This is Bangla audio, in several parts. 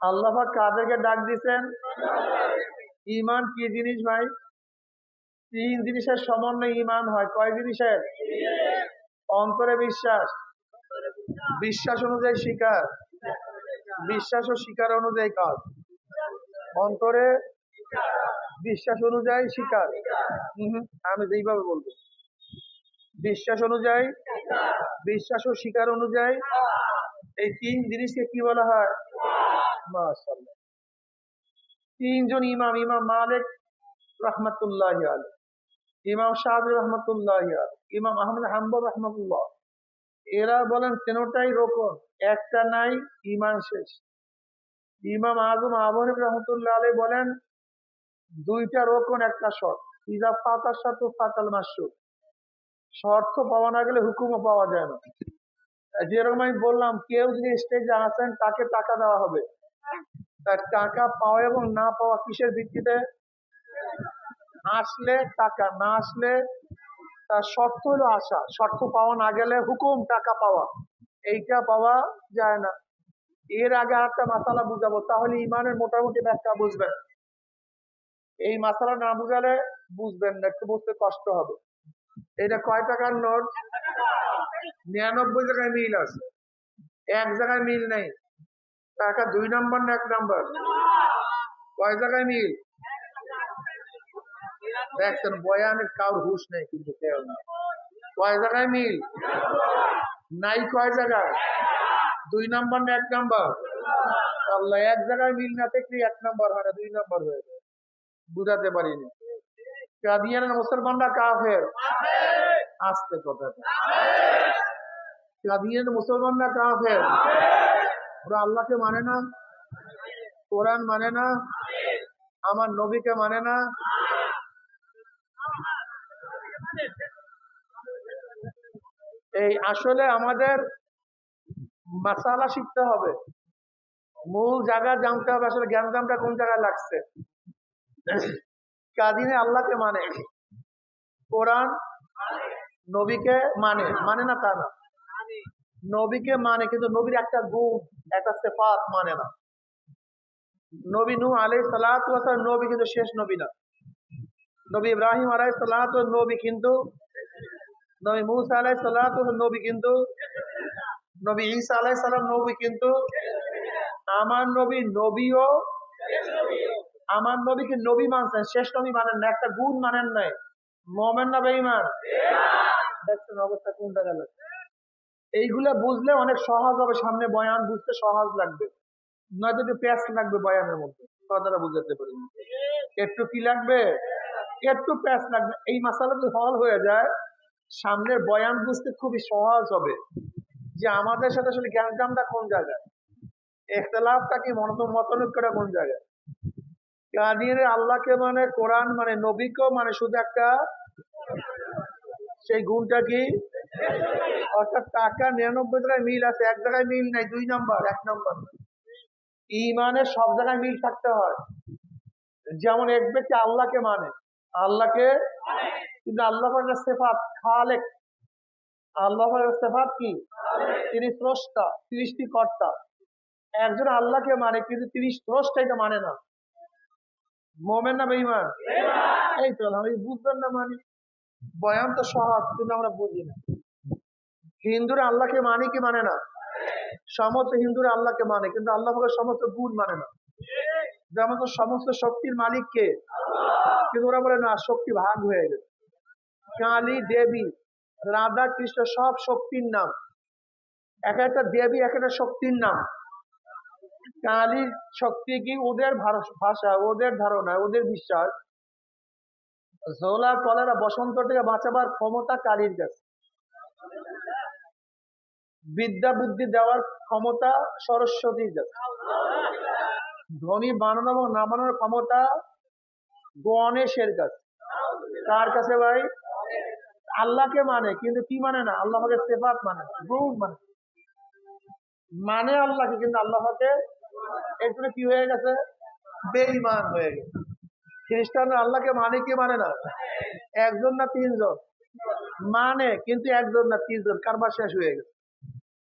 আল্লাহ পাক কাদেরকে ডাক দিছেন? ঈমান কি জিনিস ভাই? তিন জিনিসের সমন্বয়ে ঈমান হয়। কয় জিনিসের? অন্তরে বিশ্বাস, বিশ্বাস অনুযায়ী স্বীকার, বিশ্বাস ও স্বীকার অনুযায়ী কাজ। অন্তরে বিশ্বাস অনুযায়ী স্বীকার, আমি যেইভাবে বলবো, বিশ্বাস অনুযায়ী, বিশ্বাস ও স্বীকার অনুযায়ী, এই তিন জিনিসকে কি বলা হয়? মাশাআল্লাহ। তিনজন ইমাম, ইমাম মালিক রহমাতুল্লাহি আলাইহি, ইমাম শাফি রহমাতুল্লাহি আলাইহি, ইমাম আহমদ হাম্বল রহমাতুল্লাহ, এরা বলেন তিনটাই রোকন, একটা নাই ইমান শেষ। ইমাম আজম আবু হানিফা রহমাতুল্লাহ আলাইহি বলেন দুইটা রোকন একটা শর্ত, ইজা ফাতা শর্ত ফাতাল মাশরুত, শর্ত পাওয়া না গেলে হুকুমও পাওয়া যায় না। যেরকম আমি বললাম, কেউ যদি স্টেজে আসেন তাকে টাকা দেওয়া হবে, তার টাকা পাওয়া এবং না পাওয়া কিসের ভিত্তিতে? আসলে টাকা, না আসলে তার শর্ত হলো আসা, শর্ত পাওয়া না গেলে হুকুম টাকা পাওয়া, এইটা পাওয়া যায় না। এর আগে আরেকটা মাসালা বুঝাবো, তাহলে ইমানের মোটামুটি ব্যাখ্যা বুঝবেন। এই মাসালা না বুঝালে বুঝবেন না, একটু বুঝতে কষ্ট হবে। এটা কয় টাকার নোট? 99 জায়গায় মিল আছে, এক জায়গায় মিল নেই। টাকা 2 নম্বর না 1 নম্বর? কয় জায়গায় মিল? দেখছেন বয়ানের কাউর হুশ নেই, কিন্তু কেউ না। কয় জায়গায় মিল নাই? কয় জায়গায়? 2 নম্বর না 1 নম্বর? আল্লাহ, এক জায়গায় মিল না থাকলে 1 নম্বর হয় না, 2 নম্বর হয়ে যায়। বুঝাতে পারিনি। কাদিয়ানের মুসলমানরা কাফের, আস্তে কথা, কাদিয়ানের মুসলমানরা কাফের, ওরা আল্লাহকে মানে না, কোরআন মানে না, আমার নবীকে মানে না। এই আসলে আমাদের মাসালা শিখতে হবে, মূল জায়গা জানতে হবে, আসলে জ্ঞানদামটা কোন জায়গায় লাগছে। কাদিনে আল্লাহকে মানে, কোরআন নবীকে মানে, মানে না তা না, নবীকে মানে, কিন্তু নবীর একটা গুণ, একটা সিফাত মানে না। নবী নূহ আলাইহিস সালাতু ওয়াস সালাম নবী, কিন্তু শেষ নবী না। নবী ইব্রাহিম আলাইহিস সালাতু নবী, কিন্তু নবী মূসা আলাইহিস সালাতু নবী, কিন্তু নবী ঈসা আলাইহিস সালাম নবী, কিন্তু আমার নবী নবীও, আমার নবীকে নবী মানছেন, শেষ নবী মানেন না, একটা গুণ মানেন নাই। মুমিন না বেঈমান? দেখছেন অবস্থা কোনটা গেল। এইগুলা বুঝলে অনেক সহজ হবে, সামনে বয়ান বুঝতে সহজ লাগবে, নয়তো যে প্যাচ লাগবে বয়ানের মধ্যে, কথাটা বুঝাতে পারি। একটু কি লাগবে? একটু প্যাচ লাগবে। এই মাসালা যদি হল হয়ে যায়, সামনের বয়ান বুঝতে খুবই সহজ হবে, যে আমাদের সাথে আসলে জ্ঞানটা কোন জায়গায়, ইখতিলাফটা কি, মতনৈক্যটা কোন জায়গায়। কাদিরে আল্লাহকে মানে, কোরআন মানে, নবীকেও মানে, শুধু একটা, সেই গুণটা কি? অর্থাৎ টাকা 99 জায়গায় মিল আছে, এক জায়গায় মিল নাই, 2 নম্বর 1 নম্বর। ইমানের সব জায়গায় মিল থাকতে হয়। যেমন এক ব্যক্তি আল্লাহকে মানে, আল্লাহকে, কিন্তু আল্লাহ সিফাত খালেক, আল্লাহ সিফাত কি? তিনি স্রষ্টা, সৃষ্টিকর্তা। একজন আল্লাহকে মানে, কিন্তু তিনি স্রষ্টা, এটা মানে না। মুমিন না বেঈমান? এই তো আমি বুঝবেন না, মানে বয়ান তো সহজ, কিন্তু আমরা বুঝি না। হিন্দুরা আল্লাহকে মানে কি মানে না? সমস্ত হিন্দুরা আল্লাহকে মানে, কিন্তু আল্লাহ সমস্ত গুণ মানে না। যেমন তো সমস্ত শক্তির মালিক কে, কিন্তু ওরা বলে না, শক্তি ভাগ হয়ে গেছে। কালী দেবী রাধা কৃষ্ণ সব শক্তির নাম, এক একটা দেবী এক একটা শক্তির নাম। কালীর শক্তি কি? ওদের ভাষা, ওদের ধারণা, ওদের বিশ্বাস, জোলা কলেরা বসন্ত থেকে বাঁচাবার ক্ষমতা কালীর কাছে, বিদ্যা বুদ্ধি দেওয়ার ক্ষমতা সরস্বতীর কাছে, ধনী বানানো এবং নামানোর ক্ষমতা গণেশের কাছে। কার কাছে ভাই? আল্লাহকে মানে, কিন্তু কি মানে না? আল্লাহকে সিফাত মানে, গুণ মানে, মানে আল্লাহকে, কিন্তু আল্লাহকে, এর জন্য কি হয়ে গেছে? বেঈমান হয়ে গেছে। খ্রিস্টানরা আল্লাহকে মানে কি মানে না? একজন না তিনজন মানে, কিন্তু একজন না তিনজন, কারবার শেষ হয়ে গেছে।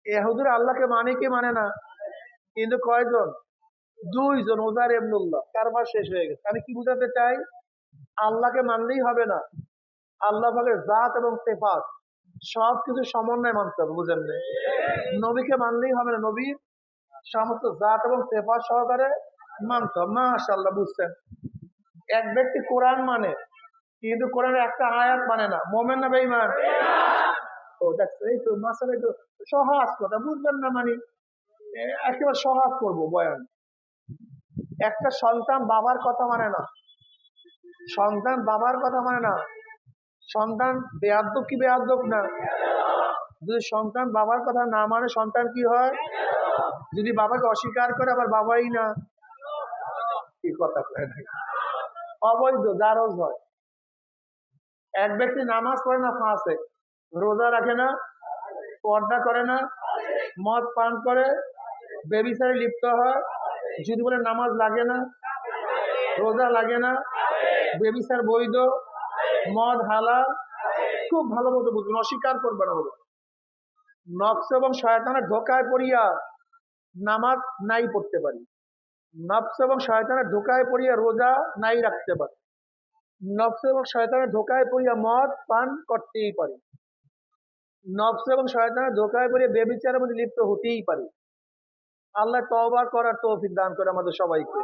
ইহুদিরা আল্লাহকে মানে কি মানে না, কিন্তু কয়জন? দুইজন ওজার ইবনুল্লাহ কারবার শেষ হয়ে গেছে। আমি কি বুঝাতে চাই, আল্লাহকে মানলেই হবে না, আল্লাহ পাকের জাত এবং সিফাত সবকিছু সমন্বয় মানতে হবে, বুঝেন না? নবীকে মানলেই হবে না, নবীর সমস্ত জাত এবং সিফাত সহকারে মানতে হবে। মাশাআল্লাহ, বুঝছেন। এক ব্যক্তি কোরআন মানে কিন্তু কোরআনের একটা আয়াত মানে না, মোমেন না বেঈমান? ও দেখছো, এই তো মাসালা, তো সহজ কথা, বুঝবেন না মানে একেবারে সহজ করবো বয়ান। একটা সন্তান বাবার কথা মানে না, সন্তান বাবার কথা মানে না, সন্তান বেয়াদ্দব কি বেয়াদ্দব না? যদি সন্তান বাবার কথা না মানে সন্তান কি হয়? যদি বাবাকে অস্বীকার করে আবার বাবাই না, কি কথা কয় না, অবৈধ জারজ হয়। এক ব্যক্তি নামাজ পড়ে না, ফাঁসে, রোজা রাখে না, পর্দা করে না, মদ পান করে, বেবিচারে লিপ্ত হয়, যদি বলে নামাজ লাগে না, রোজা লাগে না, বেবিচার বৈধ, মদ হালাল, খুব ভালো মতো বুঝবেন, অস্বীকার করবে না বাবা। নফস এবং শয়তানের ধোকায় পড়িয়া নামাজ নাই পড়তে পারি, নফস এবং শয়তানের ধোকায় পড়িয়া রোজা নাই রাখতে পারি, নফস এবং শয়তানের ধোকায় পড়িয়া মদ পান করতেই পারি, নফস এবং শয়তানের ধোকায় পড়িয়া বেবিচারের মধ্যে লিপ্ত হতেই পারি। আল্লাহ তওবা করার তৌফিক দান করে আমাদের সবাইকে।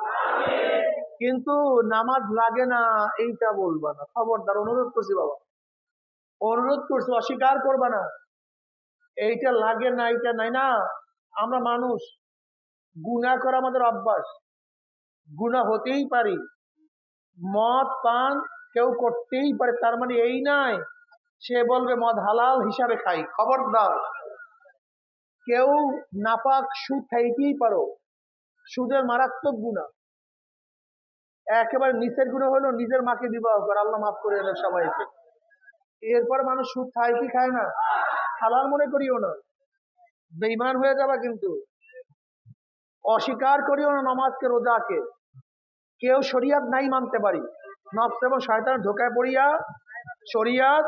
কিন্তু নামাজ লাগে না এইটা বলবা না, খবরদার, অনুরোধ করছি বাবা, অনুরোধ করছি, অস্বীকার করবা না। এইটা লাগে না, এইটা নাই না, আমরা মানুষ, গুনাহ করা আমাদের অভ্যাস, গুনাহ হতেই পারি, মদ পান কেউ করতেই পারে, তার মানে এই নয় সে বলবে মদ হালাল হিসাবে খাই, খবরদার। কেউ নাপাক সুদ খাইতেই পারো, সুদের মারাত্মক গুনাহ, একেবারে নিচের গুনাহ হলো নিজের মাকে বিবাহ করা, আল্লাহ মাফ করে দেন সবাইকে। এরপর মানুষ সুদ খায় কি খায় না, হালাল মনে করিও না, বেঈমান হয়ে যাবা কিন্তু। অস্বীকার করিও না নামাজকে, রোজাকে। কেউ শরিয়াত নাই মানতে পারি, নফস এবং শয়তানের ধোকায় পড়িয়া শরিয়াত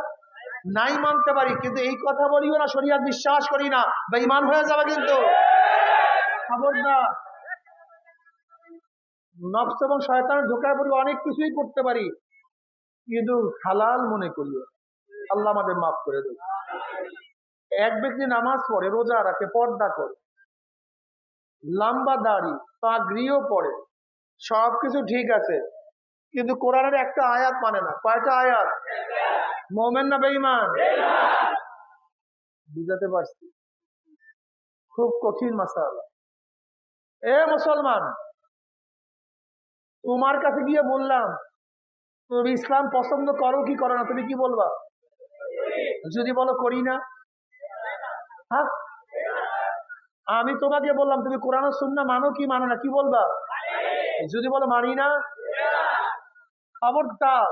নাই মানতে পারি, কিন্তু এই কথা বলিও না শরিয়াত বিশ্বাস করি না, বেঈমান হয়ে যাবে কিন্তু, খবরদার। নফস এবং শয়তানের ধোকায় পড়ি অনেক কিছুই করতে পারি, কিন্তু হালাল মনে করিও, আল্লাহ আমাদের মাফ করে দেবে। এক ব্যক্তি নামাজ পড়ে, রোজা রাখে, পর্দা করে, লম্বা দাড়ি, পাগড়িও পড়ে, সবকিছু ঠিক আছে, কিন্তু কোরআনের একটা আয়াত মানে না। কয়টা আয়াত? মোমেন না বেঈমান? বুঝাতে পারছি? খুব কঠিন মাসালা। এ মুসলমান, তোমার কাছে গিয়ে বললাম তুমি ইসলাম পছন্দ করো কি করো না, তুমি কি বলবা? যদি বলো করি না, হ্যাঁ, আমি তোমাকে বললাম তুমি কোরআন ও সুন্নাহ মানো কি মানো না, কি বলবা? যদি বলো মানি না, খবরদার।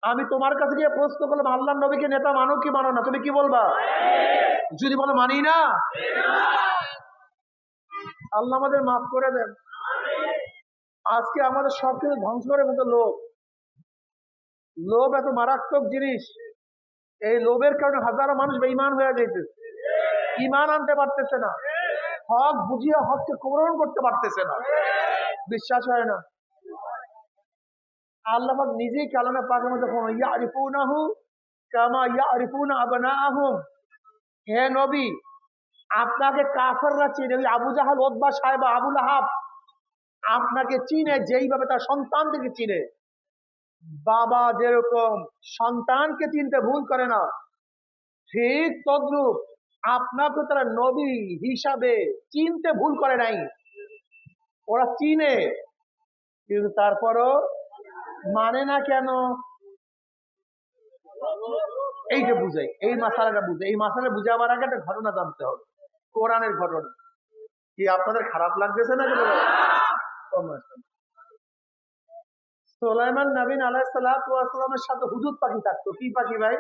আমি তোমার কাছে গিয়ে প্রশ্ন করলাম আল্লাহর নবীকে নেতা মানো কি মানো না, তুমি কি বলবা? যদি বলো মানি না, আল্লাহ আমাদের মাফ করে দেন। আজকে আমাদের সবকিছু ধ্বংস করে মতো লোভ, লোভ এত মারাত্মক জিনিস, এই লোভের কারণে হাজারো মানুষ বেঈমান হয়ে যাইতেছে, ঈমান আনতে পারতেছে না, হক বুঝিয়ে হককে গ্রহণ করতে পারতেছে না, বিশ্বাস হয় না। আল্লাহ পাক নিজেই কালামে পাকের মধ্যে ইয়ারিফুনাহু কামা ইয়ারিফুনা আবনাআহুম, হে নবী আপনাকে কাফেররা চিনে, ওই আবু জাহাল, উতবা, সায়বা, আবু লাহাব আপনাকে চিনে যেইভাবে তার সন্তানদেরকে চিনে। বাবা যেরকম সন্তানকে চিনতে ভুল করে না, ঠিক তদ্রূপ আপনাকে তারা নবী হিসাবে চিনতে ভুল করে নাই। ওরা চিনে, কিন্তু তারপরও মানে না কেন? এইটা বুঝাই, এই মাসালাটা বুঝে, এই মাসালা বুঝাবার আগে একটা ঘটনা জানতে হবে, কোরআনের ঘটনা। কি আপনাদের খারাপ লাগতেছে না? সুলাইমান নবী আলাইহিস সালাতু ওয়াস সালামের সাথে হুদুদ পাখি থাকতো। কি পাখি ভাই?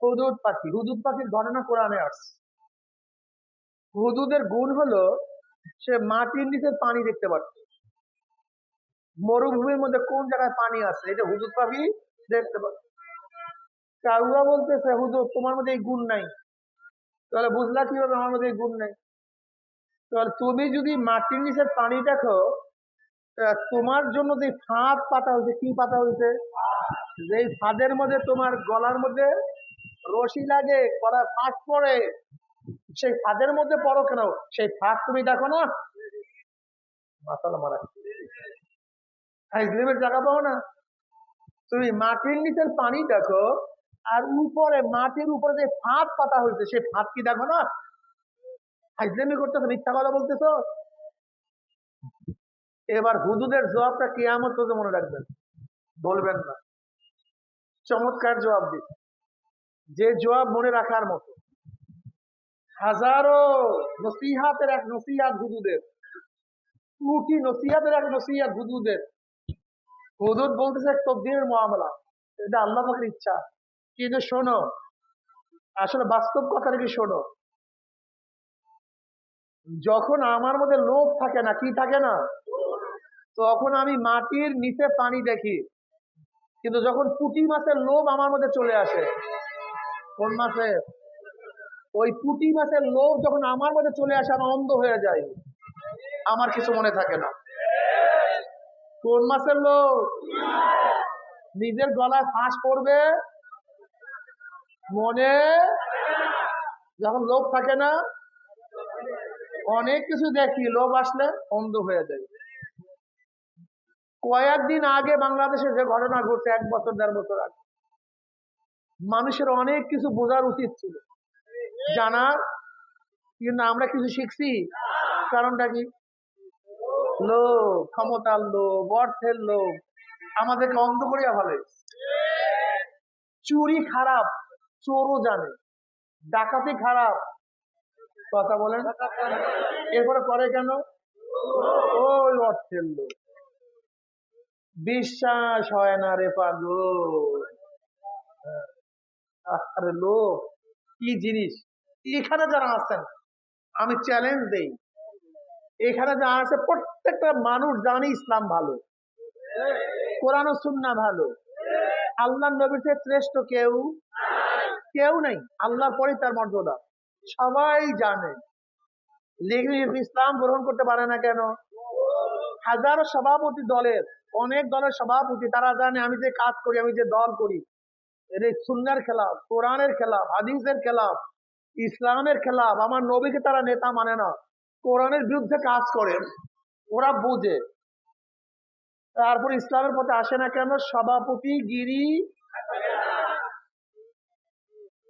হুদুদ পাখি। হুদুদ পাখির ঘটনা কোরআনে আসছে। হুদুদের গুণ হলো সে মাটির নিচে পানি দেখতে পারত, মরুভূমির মধ্যে কোন জায়গায় পানি আছে এটা হুদুদ পাখি দেখতে পারত। কাউরা বলতেছে হুদুদ তোমার মধ্যে এই গুণ নাই, তাহলে বুঝলা কিভাবে আমার মধ্যে এই গুণ নাই? তো তুমি যদি মাটির নিচের পানি দেখো, তোমার জন্য যে ফাঁদ পাতা হয়েছে, কি পাতা হয়েছে? যে ফাঁদের মধ্যে তোমার গলার মধ্যে রশি লাগে, কলা ফাঁদ পড়ে, সেই ফাঁদের মধ্যে পড়ো কেন? সেই ফাঁদ তুমি দেখো না? মাসালা মারা হাইজলেমের জায়গা পাও না? তুমি মাটির নিচের পানি দেখো, আর উপরে মাটির উপরে যে ফাঁদ পাতা হয়েছে, সেই ফাঁদ কি দেখো না? হাইজলেমি করতেছো, মিথ্যা কথা বলতেছো। এবার হুজুরের জবাবটা কিয়ামত পর্যন্ত মনে রাখবেন, বলবেন না। চমৎকার জবাব দিচ্ছে, যে জবাব মনে রাখার মতো। হাজারো নসিহাতের এক নসিহাত হুজুরের, কোটি নসিহাতের এক নসিহাত হুজুরের। হুজুর বলতেছে তকদীরের মামলা, এটা আল্লাহ পাকের ইচ্ছা। কিন্তু শোনো, আসলে বাস্তব কথাটা কি শোনো, যখন আমার মধ্যে লোভ থাকে না, কি থাকে না, তখন আমি মাটির নিচে পানি দেখি। কিন্তু যখন পুঁটি মাছের লোভ আমার মধ্যে চলে আসে, কোন মাছে? ওই পুঁটি মাছের লোভ যখন আমার মধ্যে চলে আসে, আমি অন্ধ হয়ে যাই, আমার কিছু মনে থাকে না। কোন মাছের লোভ? নিজের গলায় ফাঁস পড়বে, মনে যখন লোভ থাকে না, অনেক কিছু দেখি, লোভ আসলে অন্ধ হয়ে যায়। কয়েকদিন আগে বাংলাদেশে যে ঘটনা ঘটছে, 1 বছর 1.5 বছর আগে, মানুষের অনেক কিছু বোঝার উচিত ছিল, জানার, কিন্তু আমরা কিছু শিখছি। কারণটা কি? লোভ, ক্ষমতার লোভ, অর্থের লোভ আমাদেরকে অন্ধ করিয়া ফেলে। চুরি খারাপ, চোরও জানে। ডাকাতি খারাপ, কথা বলেন, এরপরে করে কেন? ওই অর্থের লোভ। বিশ্বাস হয় না রে পাগল। আরে লোভ কি জিনিস! এখানে যারা আছেন, আমি চ্যালেঞ্জ দেই, এখানে যারা আছে প্রত্যেকটা মানুষ জানে ইসলাম ভালো, কোরআন ও সুন্নাহ ভালো, আল্লাহ নবীর চেয়ে শ্রেষ্ঠ কেউ কেউ নেই, আল্লাহর পরে তার মর্যাদা সবাই জানে। লেকিন ইসলাম গ্রহণ করতে পারে না কেন? হাজারো সভাপতি দলের, অনেক দলের সভাপতি, তারা জানে আমি যে কাজ করি, আমি যে দল করি, এর সুন্নাহর খেলাফ, কোরআনের খেলাফ, হাদিসের খেলাফ, ইসলামের খেলাফ। আমার নবীকে তারা নেতা মানে না, কোরআনের বিরুদ্ধে কাজ করে, ওরা বুঝে। তারপর ইসলামের পথে আসে না কেন? সভাপতি গিরি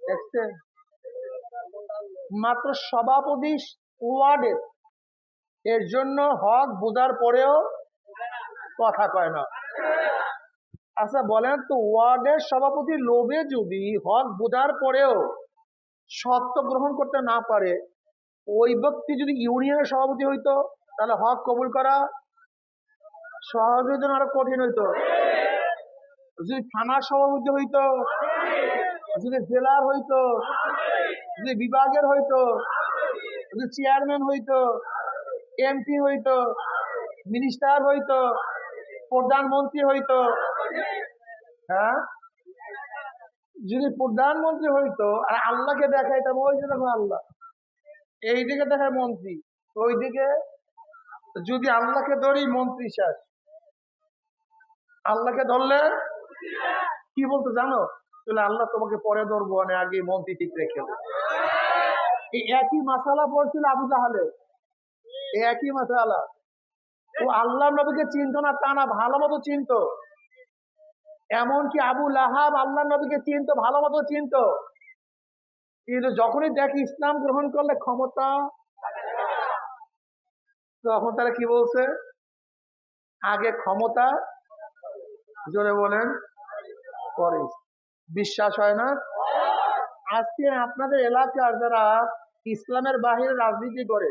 দেখছেন, মাত্র সভাপতি ওয়ার্ডের, এর জন্য হক বোঝার পরেও কথা কয় না। আচ্ছা বলেন তো, ওয়ার্ডের সভাপতি লোভে যদি হক বোঝার পরেও সত্য গ্রহণ করতে না পারে, ওই ব্যক্তি যদি ইউনিয়নের সভাপতি হইতো, তাহলে হক কবুল করা সহজের জন্য আরো কঠিন হইতো। যদি থানার সভাপতি হইতো, যদি জেলার হইতো, যদি বিভাগের হইতো, যদি চেয়ারম্যান হইতো, এমপি হইতো, মিনিস্টার হইতো, প্রধানমন্ত্রী হইতো, হ্যাঁ, যদি প্রধানমন্ত্রী হইতো, আর আল্লাহকে দেখাইতাম, ওই যে দেখো আল্লাহ, এইদিকে দেখায় মন্ত্রী, ওইদিকে, যদি আল্লাহকে ধরি মন্ত্রী শেষ। আল্লাহকে ধরলে কি বলতো জানো? তাহলে আল্লাহ তোমাকে পরে ধরবো, মানে আগে মন্ত্রী ঠিক রেখে। এই একই মাসালা পড়ছিল আবু জাহালে, এই একই মাসালা। ও আল্লাহ নবীকে চিনত না তা না, ভালো মতো চিনত। এমনকি আবু লাহাব আল্লাহ নবীকে চিনত, ভালো মতো চিনত, কিন্তু যখনই দেখি ইসলাম গ্রহণ করলে ক্ষমতা, তখন তারা কি বলছে? আগে ক্ষমতা, জোরে বলেন, পরে বিশ্বাস হয় না। আজকে আপনাদের এলাকার যারা ইসলামের বাহিরে রাজনীতি করে,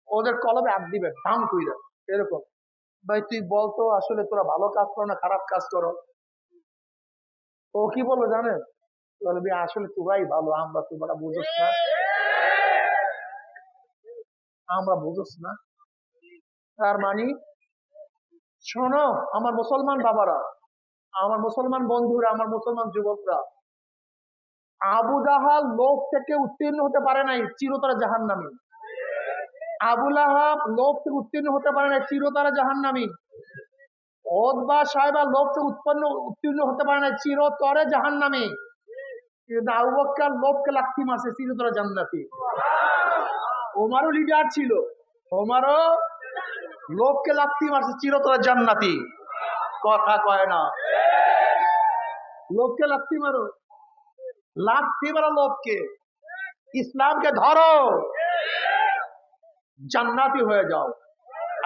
ওদের কলবে হাত দিবেন, ধাম কইরা এরকম, ভাই তুই বলতো আসলে তোরা ভালো কাজ করো না খারাপ কাজ করো? ও কি বলবো জানেন? বলবি আসলে তোরাই ভালো, আমরা তোমরা বুঝোস না, আমরা বুঝোস না। তার মানে শোনো আমার মুসলমান বাবারা, আমার মুসলমান বন্ধুরা, আমার মুসলমান যুবকরা, আবু জাহাল লোক থেকে উত্তীর্ণ হতে পারে নাই, চিরতরে জাহান্নামী। আবুল আহাব লোভ থেকে উত্তীর্ণ হতে পারে না, চিরতরে জাহান্নামী। ওতবা সাহেবা লোভ থেকে উত্তীর্ণ হতে পারে না, চিরতরে জাহান্নামী। কিন্তু আবু বকর লোভকে লাথি মারছে, চিরতরে জান্নাতি। ওমারও লিডার ছিল, ওমারও লোভকে লাথি মারছে, চিরতরে জান্নাতি। কথা কয় না। লোভকে লাথি মারো, লাথি মারো লোভকে, ইসলামকে ধরো, জান্নাতি হয়ে যাও।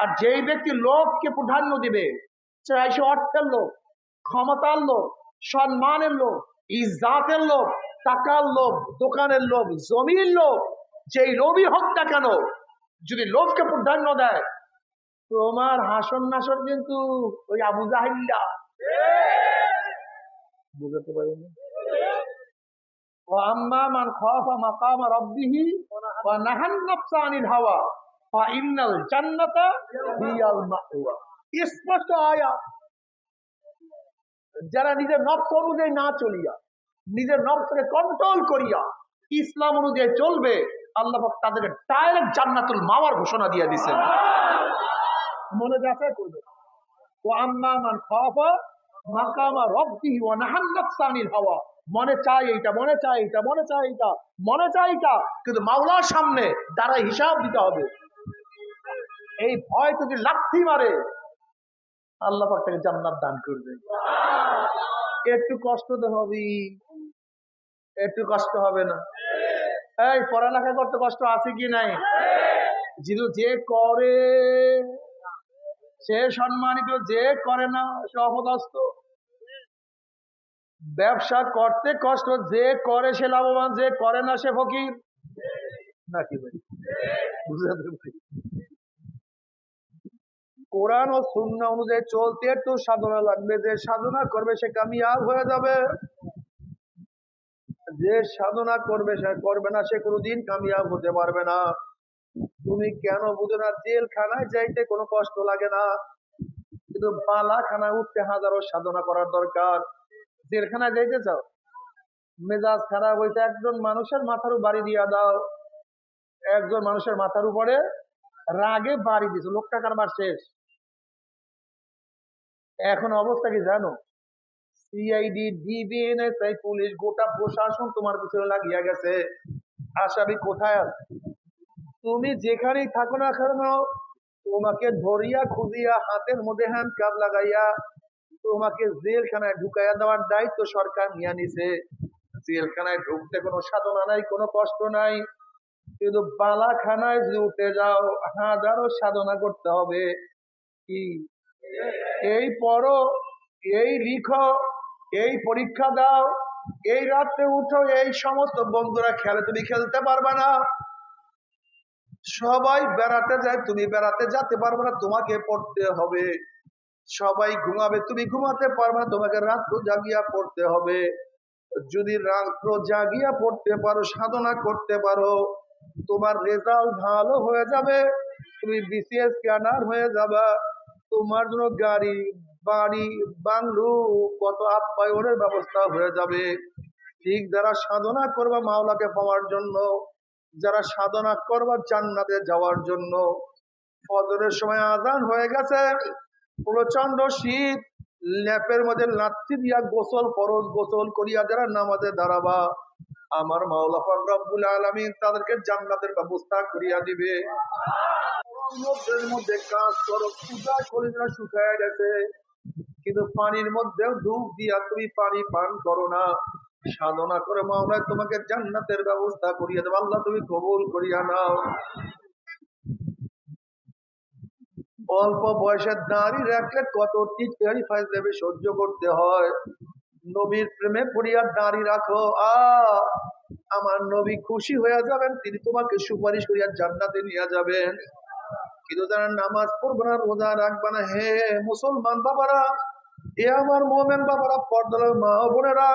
আর যেই ব্যক্তি লোভকে প্রাধান্য দিবে, চাই সে অর্থের লোভ, ক্ষমতার লোভ, সম্মানের লোভ, ইজ্জাতের লোভ, টাকার লোভ, দোকানের লোভ, জমির লোভ, যেই লোভই হোক না কেন, যদি লোভকে প্রাধান্য দেয়, তোমার হাসন নাসন কিন্তু ওই আবু জাহিল্লা। বুঝতে পারিনি। وأما من خاف مقام ربه ونهى النفس عن الهوى فإن الجنة هي المأوى। স্পষ্ট আয়াত। যারা নিজের নফস অনুযায়ী না চলিয়া, নিজের নফসকে কন্ট্রোল করিয়া ইসলাম অনুযায়ী চলবে, আল্লাহ পাক তাদেরকে ডাইরেক্ট জান্নাতুল মাওয়ার ঘোষণা দিয়ে দিয়েছেন। মনে যাচাই করবে। ওয়াম্মা মান খাফা মাকামা রাব্বিহি ওয়া নাহান নাফসা আনিল হাওয়া। মনে চাই এইটা, মনে চাই এইটা, মনে চাই এইটা, মনে চাই এইটা, কিন্তু মাওলার সামনে দাঁড়ায় হিসাব দিতে হবে। এই ভয় যদি লাথি মারে, আল্লাহ পাক তাকে জান্নাত দান করবে। একটু কষ্ট তো হবে, একটু কষ্ট হবে না? এই পড়ালেখা করতে কষ্ট আছে কি নাই? যে করে সে সম্মানিত, যে করে না সে অপদস্থ। ব্যবসা করতে কষ্ট, যে করে সে লাভবান, যে করে না সে ফকির। নাকি ভাই? কোরআন ও সুন্নাহ অনুযায়ী চলতে একটু সাধনা লাগবে। যে সাধনা করবে সে কামিয়াব হয়ে যাবে, যে সাধনা করবে সে করবে না, সে কোনোদিন কামিয়াব হতে পারবে না। তুমি কেন বুঝো না? জেলখানায় যাইতে কোনো কষ্ট লাগে না, কিন্তু বালাখানায় উঠতে হাজারো সাধনা করার দরকার। জেলখানায় যাইতে চাও, মেজাজ খারাপ হইতে একজন মানুষের মাথার বাড়ি দিয়া দাও। একজন মানুষের মাথার উপরে রাগে বাড়ি দিছে, লোকটা কারবার শেষ। এখন অবস্থা কি জানো? সিআইডি, ডিবিএনএসআই, পুলিশ, গোটা প্রশাসন তোমার পিছনে লাগিয়া গেছে। আসামি কোথায় আছে? তুমি যেখানেই থাকো না কেন, তোমাকে ধরিয়া খুঁজিয়া হাতের মধ্যে হ্যান্ডকাপ লাগাইয়া তোমাকে জেলখানায় ঢুকাইয়া দেওয়ার দায়িত্ব সরকার নিয়ে নিছে। জেলখানায় ঢুকতে কোনো সাধনা নাই, কোনো কষ্ট নাই, কিন্তু বালাখানায় যদি উঠে যাও হাজারো সাধনা করতে হবে। কি এই পড়ো, এই লিখো, এই পরীক্ষা দাও, এই রাত্রে উঠো, এই সমস্ত বন্ধুরা খেলে, তুমি খেলতে পারবে না। সবাই বেড়াতে যায়, তুমি বেড়াতে যেতে পারবে না, তোমাকে পড়তে হবে। সবাই ঘুমাবে, তুমি ঘুমাতে পারবে না, তোমাকে রাত্র জাগিয়া পড়তে হবে। যদি রাত্র জাগিয়া পড়তে পারো, সাধনা করতে পারো, তোমার রেজাল্ট ভালো হয়ে যাবে, তুমি বিসিএস ক্যাডার হয়ে যাবা। তোমার জন্য গাড়ি, বাড়ি, বাংলো, কত আপ্যায়নের ব্যবস্থা হয়ে যাবে। ঠিক যারা সাধনা করবা মাওলাকে পাওয়ার জন্য, যারা সাধনা করবা জান্নাতে যাওয়ার জন্য, ফজরের সময় আজান হয়ে গেছে, প্রচন্ড শীত, ল্যাপের মধ্যে লাথি দিয়া গোসল, ফরজ গোসল করিয়া যারা নামাজে দাঁড়াবা, আমার মাওলা পাক রব্বুল আলামিন তাদেরকে জান্নাতের ব্যবস্থা করিয়া দিবে। মধ্যে কাজ করো, পূজা করে যারা শুকায় গেছে, কিন্তু পানির মধ্যেও ডুব দিয়া তুমি পানি পান করো না, সাধনা করে মাওলায় তোমাকে জান্নাতের ব্যবস্থা করিয়া দেবে। আল্লাহ তুমি কবুল করিয়া নাও। অল্প বয়সের নারী রাখলে কত টিটকারি ফাইজলামি সহ্য করতে হয়। নবীর প্রেমে পড়িয়া নারী রাখো, আমার নবী খুশি হয়ে যাবেন, তিনি তোমাকে সুপারিশ করিয়া জান্নাতে নিয়ে যাবেন। কিন্তু যারা নামাজ পড়বে না, রোজা রাখবে না, হে মুসলমান বাবারা, এ আমার মোমেন বাবারা, পর্দার মা বোনেরা,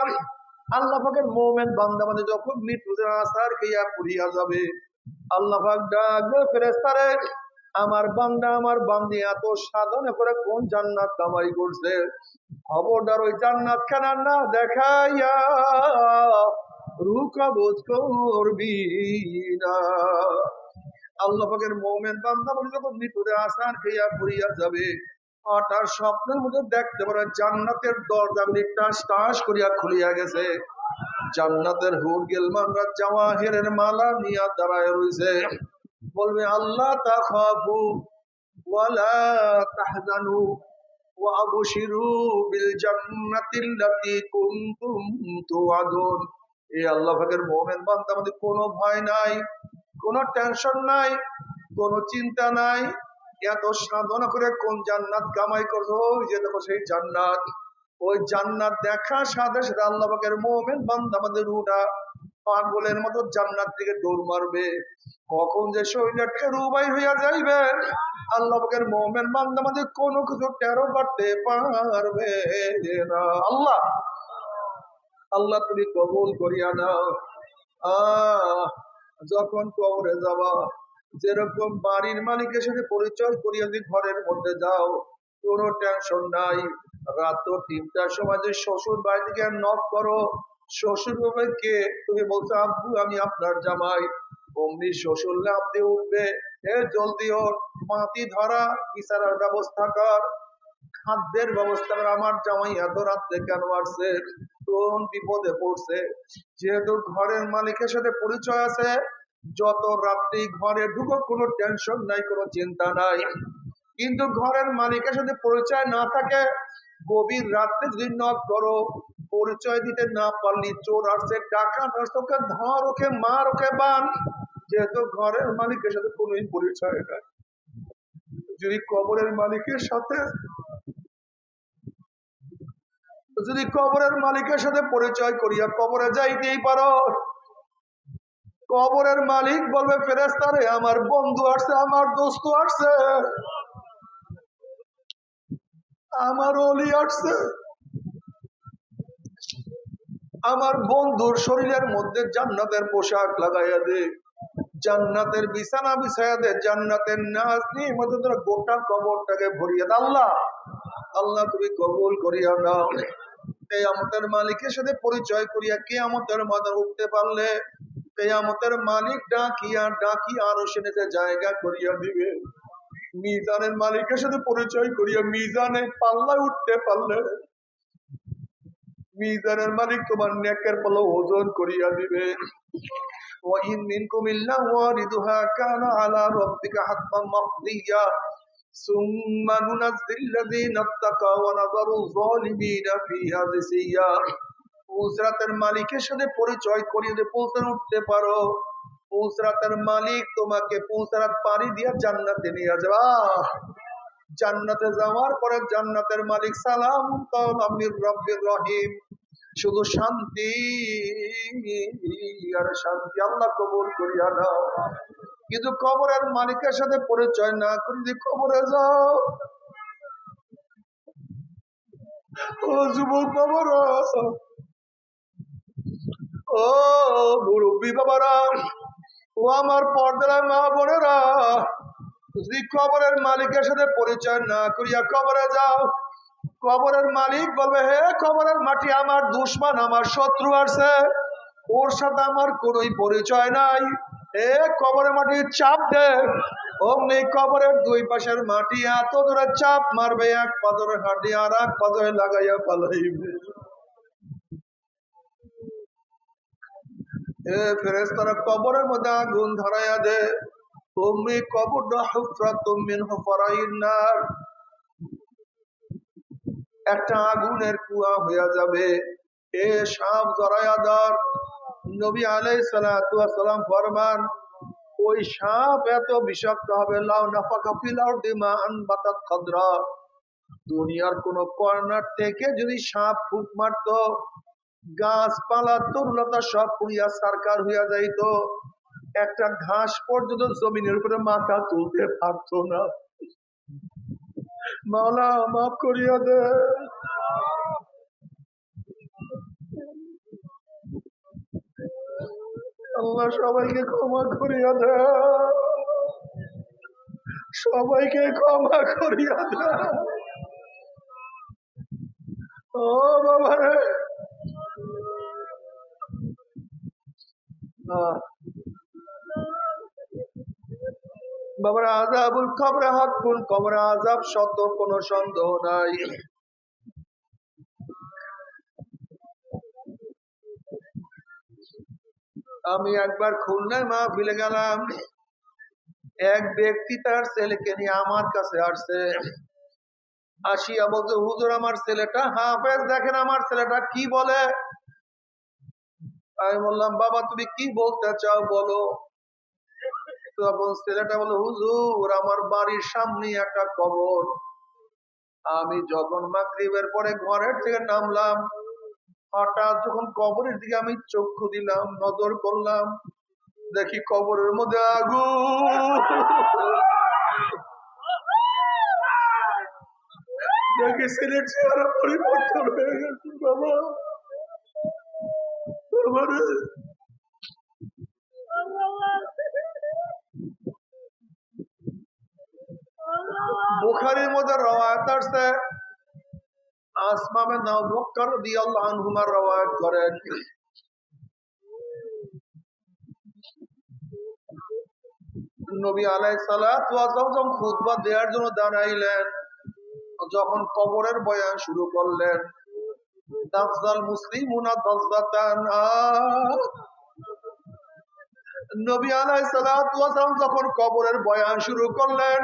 আল্লাহ পাকের মোমেন বান্দা মানে যখন মৃত্যুদের আসার খেয়া পুরিয়া যাবে, আল্লাহ পাক ডাকবে ফেরেশতারে, আমার বান্দা, আমার বান্দি এত সাধনা করে কোন জান্নাত কামাই করছে, খবরদার ওই জান্নাত খানা না দেখাইয়া রুহ কবজ করবি না। আল্লাহ পাকের মুমিন বান্দা বলে যখন মৃত্যুরে আসান খেয়া ঘুরিয়া যাবে, তার স্বপ্নের মধ্যে দেখতে পারে জান্নাতের দরজাগুলি টাস টাস করিয়া খুলিয়া গেছে। জান্নাতের হুর গিলমানরা জাওয়াহিরের মালা নিয়া দাঁড়ায় রইছে। বলবে আল্লাহ তাখাফু ওয়ালা তাহজানু ওয়া আবশিরু বিল জান্নাতিল্লাতী কুনতুম তুআদুন। এই আল্লাহ পাকের মুমিন বান্দা মধ্যে কোনো ভয় নাই, কোনো টেনশন নাই, কোনো চিন্তা নাই। এত সাধনা করে কোন জান্নাত কামাই করছো, ওই যে দেখো সেই জান্নাত। ওই জান্নাত দেখার সাথে সাথে আল্লাহ পাকের মুমিন বান্দা আমাদের রুটা পাগলের মতো জান্নাত থেকে দৌড় মারবে। কখন যে শরীরটা রুবাই হইয়া যাইবে আল্লাহ পাকের মুমিন বান্দা আমাদের কোনো কিছু টেরো করতে পারবে না। আল্লাহ আল্লাহ তুমি কবুল করিয়া নাও। যখন কবরে যাবা, যেরকম বাড়ির মালিকের সাথে পরিচয় করিয়া যদি ঘরের মধ্যে যাও, কোনো টেনশন নাই। রাত 3টার সময় যে শ্বশুর বাড়ি থেকে নক করো, শ্বশুর বাবা কে, তুমি বলছো আব্বু আমি আপনার জামাই, অমনি শ্বশুর লাভ দিয়ে উঠবে, হে জলদি ওর, মাটি ধরা, বিচারার ব্যবস্থা কর, খাদ্যের ব্যবস্থা করে। আমার জামাই এত রাত্রে কেন আসছে, কোন বিপদে পড়ছে। যেহেতু ঘরের মালিকের সাথে পরিচয় আছে, যত রাত্রি ঘরে ঢুকো কোনো টেনশন নাই, কোনো চিন্তা নাই। কিন্তু ঘরের মালিকের সাথে পরিচয় না থাকে, গভীর রাত্রে যদি নক করো, পরিচয় দিতে না পারলি, চোর আসছে, ডাকাত আসছে, ওকে ধর, ওকে মার, ওকে বান। যেহেতু ঘরের মালিকের সাথে কোনো পরিচয় নাই, যদি কবরের মালিকের সাথে পরিচয় করিয়া কবরে যাইতেই পারো, কবরের মালিক বলবে ফেরেশতারে আমার বন্ধু আসছে, আমার দোস্ত আসছে, আমার ওলি আসছে, আমার বন্ধুর শরীরের মধ্যে জান্নাতের পোশাক লাগাইয়া দে, জান্নাতের বিছানা বিছাইয়া দে, জান্নাতের নাজ নিয়ে মধ্যে গোটা কবরটাকে ভরিয়ে দে। আল্লাহ আল্লাহ তুমি কবুল করিয়া নাও। কিয়ামতের মালিকের সাথে পরিচয় করিয়া কিয়ামতের মাঝে উঠতে পারলে, কিয়ামতের মালিক ডাকিয়া ডাকিয়া আরো সেনেতে জায়গা করিয়া দিবে। মিজানের মালিকের সাথে পরিচয় করিয়া মিজানে পাল্লায় উঠতে পারলে, মিজানের মালিক তোমার নেকের পাল্লা ওজন করিয়া দিবে। وَإِن مِّنكُمْ إِلَّا وَارِدُهَا كَانَ عَلَى رَبِّكَ حَتْمًا مَّقْضِيًّا ثُمَّ نُنَجِّي الَّذِينَ اتَّقَوْا وَنَذَرُ الظَّالِمِينَ فِيهَا جِثِيًّا। পুলসরাতের মালিকের সাথে পরিচয় করিয়ে দিয়ে পুলসরাত উঠতে পারো, পুলসরাতের মালিক তোমাকে পুলসরাত পানি দিয়ে জান্নাতে নিয়ে যাবে। জান্নাতে যাওয়ার পরে জান্নাতের মালিক সালাম কাওলাম মির রাব্বির রহিম, শুধু শান্তি আর শান্তি। আল্লাহ কবুল করিয়া নাও। কিন্তু কবরের মালিকের সাথে পরিচয় না করে যদি কবরে যাও, ও যুবক বাবারা, ও মুরব্বী বাবারা, ও আমার পর্দার মা বোনেরা, যদি কবরের মালিকের সাথে পরিচয় না করিয়া কবরে যাও, কবরের মালিক বলবে হে কবরের মাটি আমার দুশ্মন, আমার শত্রু আছে, ওর সাথে আমার কোনোই পরিচয় নাই। এ কবরের মাটি চাপ দে, অমনি কবরের দুই পাশের মাটি এত দূরে চাপ মারবে, এক পাথরে হাঁটি আর এক পাথরে লাগাইয়া পালাইবে। ফেরেশতারা কবরের মধ্যে আগুন ধরাইয়া দে, অমনি কবরটা হুফরাতুম মিন হুফারাইন নার, একটা আগুনের কুয়া হইয়া যাবে। এ সাপ জড়াইয়া ধর। নবী আলাইহিস সালাতু ওয়াস সালাম ফরমান, ওই সাপ এত বিষাক্ত হবে, লাউ নাফাকা ফিল আরদি মা আনবাতাত খাদরা, দুনিয়ার কোন কর্নার থেকে যদি সাপ ফুক মারত, গাছপালা তরুলতা সব পুড়িয়া সারকার হইয়া যাইত, একটা ঘাস পর্যন্ত জমিনের উপরে মাথা তুলতে পারত না। মাওলা মাফ করিয়া দে। আল্লাহ সবাইকে ক্ষমা করিয়া দে, সবাইকে ক্ষমা করিয়া দে। ও বাবা রে, বাবার আযাবুল কবরে হাক্কুন, কবরে আযাব সত্য, কোনো সন্দেহ নাই। আমি একবার খুলনায় মাহফিলে গেলাম, এক ব্যক্তি তার ছেলেকে নিয়ে আমার কাছে আসছে, আসিয়া বলছে, হুজুর আমার ছেলেটা হাফেজ, দেখেন আমার ছেলেটা কি বলে। আমি বললাম, বাবা তুমি কি বলতে চাও বলো। তখন ছেলেটা বলে, হুজুর আমার বাড়ির সামনে একটা কবর, আমি যখন মাগরিবের পরে ঘরের থেকে নামলাম, হঠাৎ যখন কবরের দিকে আমি চক্ষু দিলাম, নজর করলাম, দেখি কবরের মধ্যে আগুন, দেখি ছেলের চেহারা পরিবর্তন হয়ে গেছে। বাবা বাবারে, বুখারীর মধ্যে রওয়ায়াত আছে, আসমা বিনতে আবু বকর রাদিয়াল্লাহু আনহুমা রওয়ায়াত করেন, নবী আলাইহিস সালাতু ওয়াস সালাম খুতবা দেওয়ার জন্য দাঁড়াইলেন, যখন কবরের বয়ান শুরু করলেন, দাজ্জাল মুসলিমুনা দাজ্জাতান, নবী আলাইহিস সালাতু ওয়াস সালাম যখন কবরের বয়ান শুরু করলেন,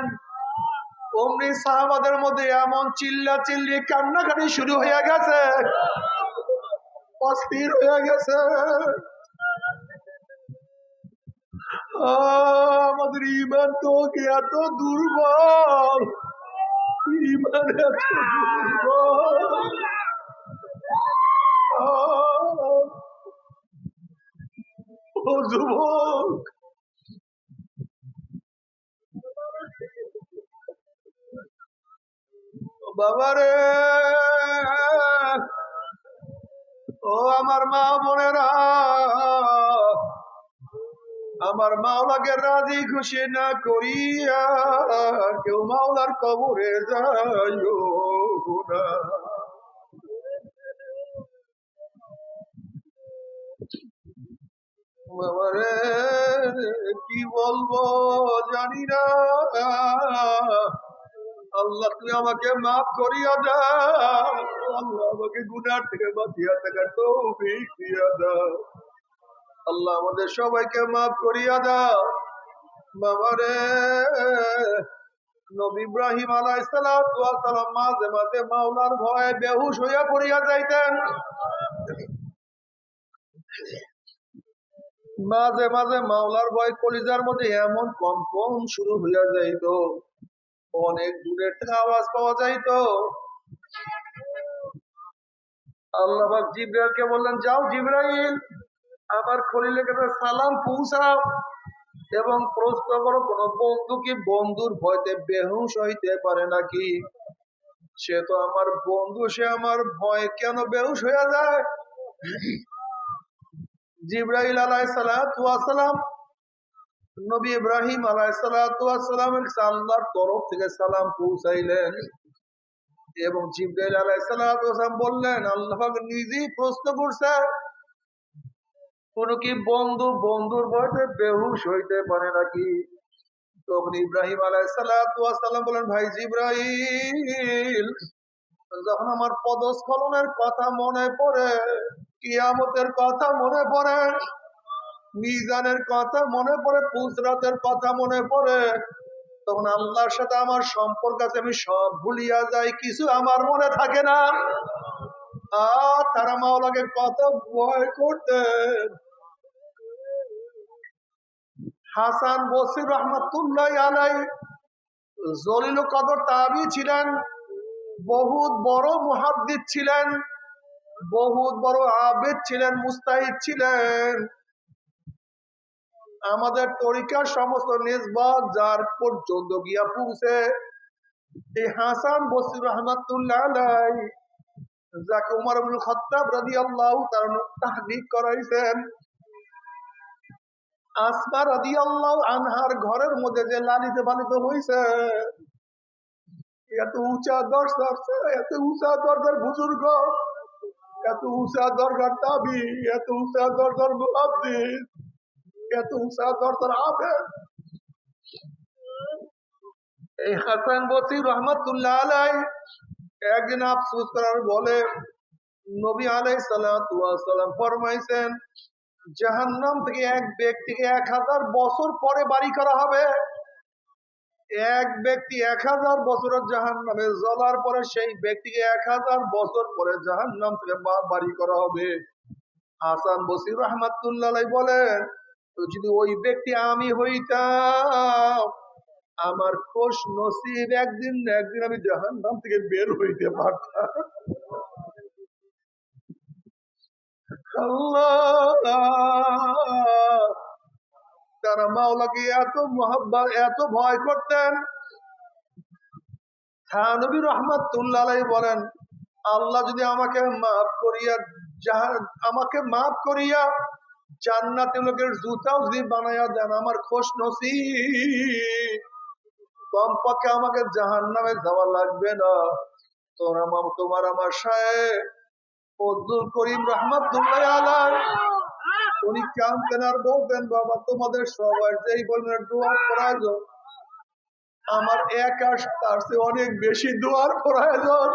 অমনি সাহাবাদের মধ্যে এমন চিল্লা চিল্লি কান্নাকাটি শুরু হয়ে গেছে, অস্থির হয়ে গেছে। আমাদের ইমান তো এত দুর্বল, ইমান এত দুর্বল। ও যুবক, বাবারে, ও আমার মা বোনেরা, আমার মাওলাকে রাজি খুশি না করিয়া কেউ মাওলার কবরে যাইও না। বাবারে, কি বলবো জানি না। আল্লাহ তুমি আমাকে মাফ করিয়া দাও, আল্লাহ আমাকে গুনাহ থেকে বাঁচিয়া থাকার তৌফিক দিয়া দাও, আল্লাহ আমাদের সবাইকে মাফ করিয়া দাও। বাবারে, নবী ইব্রাহিম আলাইহিস সালাতু ওয়াস সালাম মাঝে মাঝে মাওলার ভয়ে বেহুশ হইয়া পড়িয়া যাইতেন, মাঝে মাঝে মাওলার ভয় কলিজার মধ্যে এমন কম্পন শুরু হইয়া যাইত, অনেক দূরের থেকে আওয়াজ পাওয়া যাইত। আল্লাহ পাক জিবরাইলকে বললেন, যাও জিবরাইল, আমার খলিলের কাছে সালাম পৌঁছাও এবং প্রশ্ন করো, কোন বন্ধু কি বন্ধুর ভয়তে বেহুশ হইতে পারে নাকি? সে তো আমার বন্ধু, সে আমার ভয় কেন বেহুশ হইয়া যায়? জিবরাইল আলাইহিস সালাতু ওয়াস সালাম নবী ইব্রাহিম আলাইহিস সালাতু ওয়াস সালামের আল্লাহর তরফ থেকে সালাম পৌঁছাইলেন এবং জিবরাইল আলাইহিস সালাতু ওয়াস সালাম বললেন, আল্লাহ পাক নিজেই প্রশ্ন করছে, কোন কি বন্ধু বন্ধুর ভয়তে বেহুশ হইতে পারে নাকি? তখন ইব্রাহিম আলাইহিস সালাতু ওয়াস সালাম বলেন, ভাই জিবরাইল, যখন আমার পদস্খলনের কথা মনে পড়ে, কিয়ামতের কথা মনে পড়ে, মিজানের কথা মনে পড়ে, পুসরাতের কথা মনে পড়ে, তখন আল্লাহর সাথে আমার সম্পর্ক আছে, আমি সব ভুলিয়া যাই, কিছু আমার মনে থাকে না। তারা মাওলাকে কত ভয় করতেন। হাসান বসরি রহমাতুল্লাহ আলাইহি জলিল কদর তাবী ছিলেন, বহুত বড় মুহাদ্দিস ছিলেন, বহুত বড় আবেদ ছিলেন, মুস্তাহিদ ছিলেন। আমাদের তরিকার সমস্ত নিসবত যার পর্যন্ত গিয়া পৌঁছে, এই হাসান বসরি রহমাতুল্লাহ আলাইহি, যাকে উমর ইবনে খাত্তাব রাদিয়াল্লাহু তাআলা তাহদিক করাইছেন, আসমা রাদিয়াল্লাহু আনহার ঘরের মধ্যে যে লালিত পালিত হইছে, এত উঁচা দরজার, এত উঁচা দরজার বুজুর্গ, এত উঁচা দরজার তাবি, এত উঁচা দরজার মুহাদ্দিস, এত উঁচা দরজার আবেদ, এই হাসান বসরি রহমাতুল্লাহ আলাইহি একদিন আফসোস করার বলে নবী আলাইহিস সালাতু ওয়াস সালাম ফরমাইছেন জাহান্নাম থেকে এক ব্যক্তিকে 1000 বছর পরে বাড়ি করা হবে। এক ব্যক্তি 1000 বছরের জাহান্নামে জ্বলার পরে সেই ব্যক্তিকে 1000 বছর পরে জাহান্নাম থেকে বাড়ি করা হবে। হাসান বসরি রহমাতুল্লাহ আলাইহি বলেন যদি ওই ব্যক্তি আমি হইতাম আমার খুশ নসিব একদিন না একদিন আমি জাহান্নাম থেকে বের হইতে পারতাম। আল্লাহ তারা মাওলাকে এত মহব্বত এত ভয় করতেন। নবী রহমাতুল্লাহ আলাইহি বলেন আল্লাহ যদি আমাকে মাফ করিয়া জান্নাতের লোকের জুতাও যদি বানাইয়া দেন আমার খুশ নসিব, কমপক্ষে আমাকে জাহান্নামে যাওয়া লাগবে না। তোমার আমার শায়েখ ফজলুল করিম রহমাতুল্লাহ আলাইহি উনি কাঁদতেন আর বলতেন বাবা তোমাদের সবার যেই বলবেন দোয়ার প্রয়োজন আমার একা তার চেয়ে অনেক বেশি দোয়ার প্রয়োজন।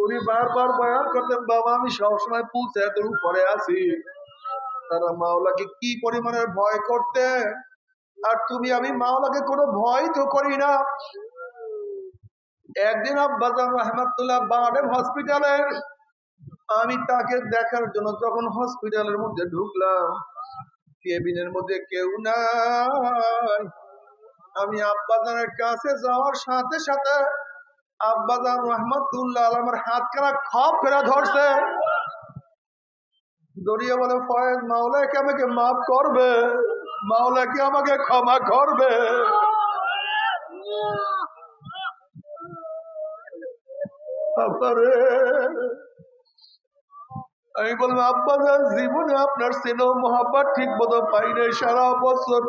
উনি বারবার বয়ান করতেন বাবা আমি সবসময় পুলসের উপরে আছি। তারা মাওলাকে কি পরিমাণের ভয় করতে আর তুমি আমি মাওলাকে কোনো ভয় তো করি না। একদিন আব্বাজান রহমাতুল্লাহ বাডেম হসপিটালে আমি তাকে দেখার জন্য যখন হসপিটালের মধ্যে ঢুকলাম কেবিনের মধ্যে কেউ নাই। আমি আব্বাজানের কাছে যাওয়ার সাথে সাথে আব্বাজান রহমাতুল্লাহ আমার হাত খানা খপ করে ধরছে, দড়িয়ে বলে ফয়েজ মাওলা কি আমাকে মাফ করবে, মাওলা কি আমাকে ক্ষমা করবে। আমি বললাম আব্বাজান জীবনে আপনার স্নেহ মহাব্বত ঠিক মতো পাই নাই, সারা বছর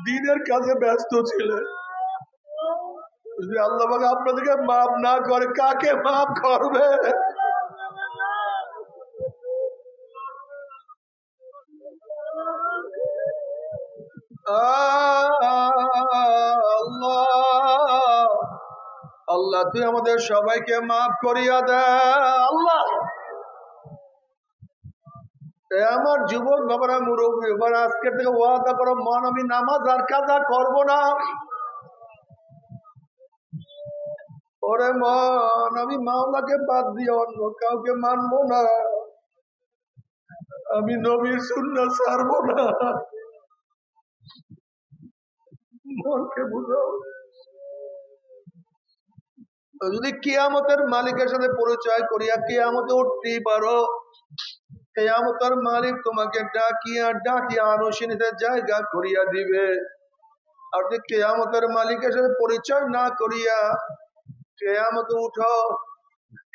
দিনের কাজে ব্যস্ত ছিলেন। যদি আল্লাহ আপনাদেরকে মাফ না করে কাকে মাফ করবে। আল্লাহ তুই আমাদের সবাইকে মাফ করিয়া দে আল্লাহ। আমার যুবক বাবারা মুরব্বী এবার আজকে থেকে ওয়াদা করো মন আমি নামাজ আর কাজা করবো না। ওরে মন আমি মাওলাকে বাদ দিয়ে অন্য কাউকে মানবো না, আমি নবীর সুন্নাত ছাড়বো না। মনকে বুঝাও যদি কিয়ামতের মালিকের সাথে পরিচয় করিয়া কিয়ামতে উঠতেই পারো, কিয়ামতের মালিক তোমাকে ডাকিয়া ডাকিয়া আনুশীনিতে জায়গা করিয়া দিবে। আর যদি কিয়ামতের মালিকের সাথে পরিচয় না করিয়া কিয়ামতে উঠো,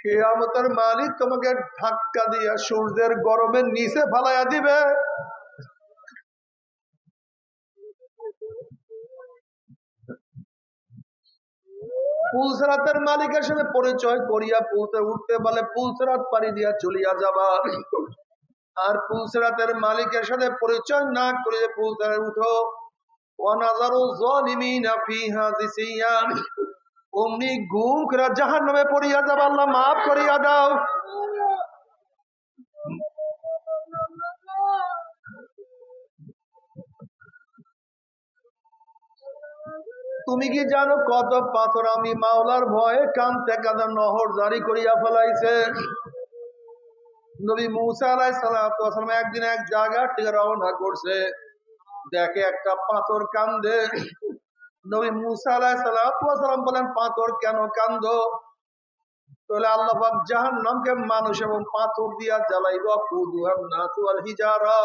কিয়ামতের মালিক তোমাকে ধাক্কা দিয়া সূর্যের গরমের নিচে ফালাইয়া দিবে। পুলসেরাতের মালিকের সাথে পরিচয় করিয়া পুলতে উঠতে বলে পুলসেরাত পাড়ি দিয়া চলিয়া যাবা। আর পুলসেরাতের মালিকের সাথে পরিচয় না করে পুলসেরাত উঠো ওয়ানাজারু যালিমিনা ফিহা জিসিয়া, অমনি গুম করে জাহান্নামে পড়িয়া যাবা। আল্লাহ মাফ করিয়া দাও। তুমি কি জানো কত পাথর আমি মাওলার ভয়ে কানতে কাঁদা নহর জারি করিয়া ফেলাইছে। নবী মুসা আলাইহিস সালাম একদিন এক জায়গা থেকে রওনা করছে, দেখে একটা পাথর কান্দে। নবী মুসা আলাইহিস সালাম বলেন পাথর কেন কান্দো? তাহলে আল্লাহ পাক জাহান্নামকে মানুষ এবং পাথর দিয়া জ্বালাইব, কুদুহান নাসু ওয়াল হিজারা।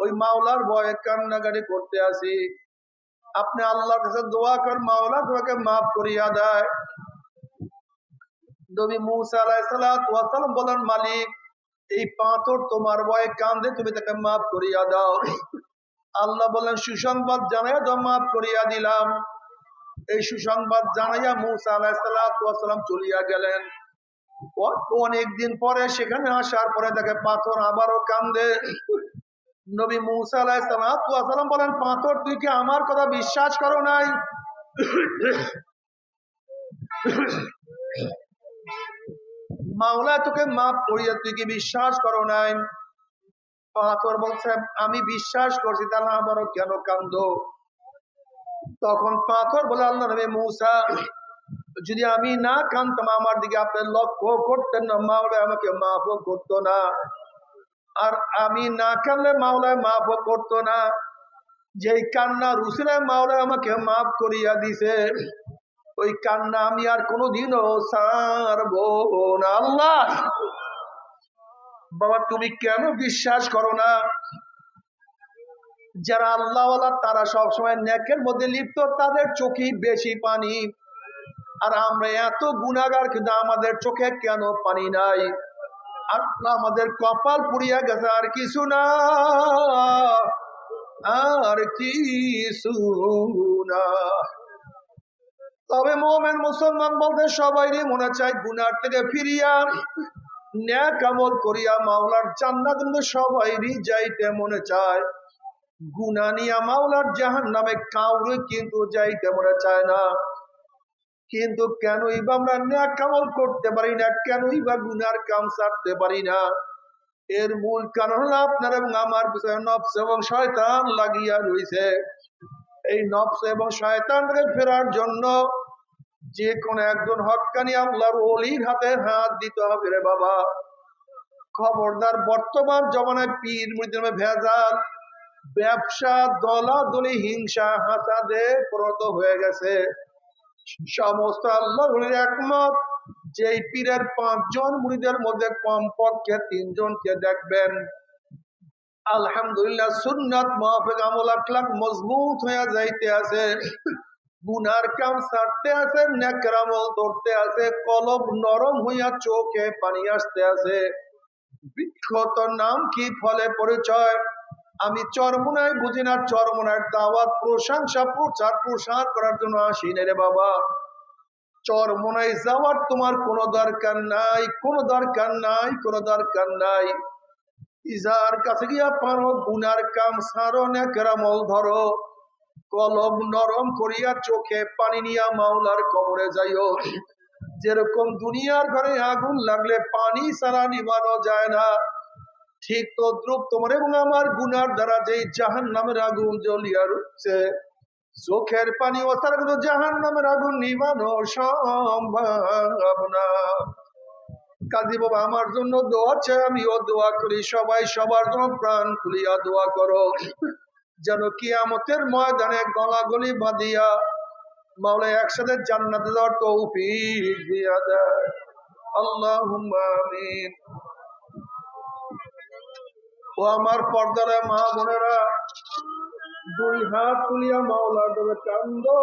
ওই মাওলার ভয়ে কান্নাকাটি করতে আসি। আপনি আল্লাহর কাছে দোয়া করেন মাওলা তোমাকে মাফ করিয়া দেয়। নবী মুসা আলাইহিস সালাম বলেন মালিক এই পাথর তোমার ভয়ে কান্দে, তুমি তাকে মাফ করিয়া দাও। আল্লাহ বলেন সুসংবাদ জানাইয়া দাও, মাফ করিয়া দিলাম। এই সুসংবাদ জানাইয়া মুসা আলাইহিস সালাম চলিয়া গেলেন। অনেকদিন পরে সেখানে আসার পরে দেখে পাথর আবারও কান্দে। নবী মুসা আলাইহিস সালাম বলেন পাথর তুই কি আমার কথা বিশ্বাস করো নাই? মাওলা তোকে মাফ করিয়া তুই কি বিশ্বাস করো নাই? পাথর বলছে আমি বিশ্বাস করছি, তাহলে আমারও কেন কান্দো? তখন পাথর বলে আল্লাহ নবী মূসা, যদি আমি না কান্দতাম আমার দিকে আপনি লক্ষ্য করতেন না, মাওলা আমাকে মাফও করতো না। আর আমি না কানলে মাওলায় মাফও করতো না। যেই কান্না রুসিলায় মাওলায় আমাকে মাফ করিয়া দিছে, ওই কান্না আমি আর কোনোদিনও ছাড়বো না। আল্লাহ বাবা তুমি কেন বিশ্বাস করো না? যারা আল্লাহওয়ালা তারা সবসময় নেকের মধ্যে লিপ্ত, তাদের চোখে বেশি পানি। আর আমরা এত গুনাহগার, কিন্তু আমাদের চোখে কেন পানি নাই? আল্লাহ আমাদের কপাল পুড়িয়া গেছে, আর কিছু না, আর কিছু না। তবে মুমিন মুসলমান বলতে সবাইরই মনে চায় গুনার থেকে ফিরিয়া নেক আমল করিয়া মাওলার জান্নাত, কিন্তু সবাইরই যাইতে মনে চায়। গুনাহ নিয়া মাওলার জাহান্নামে কাউরে কিন্তু যাইতে মনে চায় না। কিন্তু কেনই বা আমরা নেক আমল করতে পারি না? কেনই বা গুনার কাম ছাড়তে পারি না? এর মূল কারণ হলো আপনার এবং আমার পিছনে নফস এবং শয়তান লাগিয়া রয়েছে। এই নফস এবং শয়তান থেকে ফেরার জন্য যে কোন একজন হক্কানি আল্লাহর ওলির হাতে হাত দিতে হবে রে বাবা। খবরদার, বর্তমান জমানায় পীর মুরিদের ভেজাল, ব্যবসা, দলাদলি, হিংসা, হাসাদে পরিণত হয়ে গেছে। সমস্ত আল্লাহর ওলির একমত, যেই পীরের 5 জন মুরিদের মধ্যে কমপক্ষে 3 জনকে দেখবেন আলহামদুলিল্লাহ সুন্নাত মুআফিক আমল আখলাক মজবুত হয়ে যাইতে আছে, গুনার কাম ছাড়তে আছে, নেকের আমল ধরতে আছে, কলব নরম হইয়া চোখে পানি আসতে আছে। বিখ্যাত নাম কি, ফলে পরিচয়? আমি চরমোনাই বুঝি না, চরমোনার দাওয়াত প্রশংসা প্রচার প্রসার করার জন্য আসি না রে বাবা। চরমোনাই যাওয়ার তোমার কোনো দরকার নাই, কোনো দরকার নাই, কোনো দরকার নাই। ইজার কাছে গিয়া পারো, গুনার কাম সারো, নেকের আমল ধরো, কলব নরম করিয়া চোখে পানি নিয়া মাওলার কবরে যাইও। যেরকম দুনিয়ার ঘরে আগুন লাগলে পানি ছাড়া নিভানো যায় না, ঠিক তদ্রুপ তোমার এবং আমার গুনার দ্বারা যেই জাহান্নামের আগুন জ্বলিয়া রয়েছে, চোখের পানি ও তার কিন্তু জাহান্নামের আগুন নিভানো সম্ভব না। কাজী বাবা আমার জন্য দোয়া চাই, আমিও দোয়া করি, সবাই সবার জন্য প্রাণ খুলিয়া দোয়া করো, যেন কিয়ামতের ময়দানে গলাগলি বাঁধিয়া মাওলা একসাথে জান্নাতে যাওয়ার তৌফিক দিয়া দেয়। আল্লাহুম্মা আমিন। ও আমার পর্দার মা বোনেরা, 2 হাত তুলিয়া মাওলার কান্দো।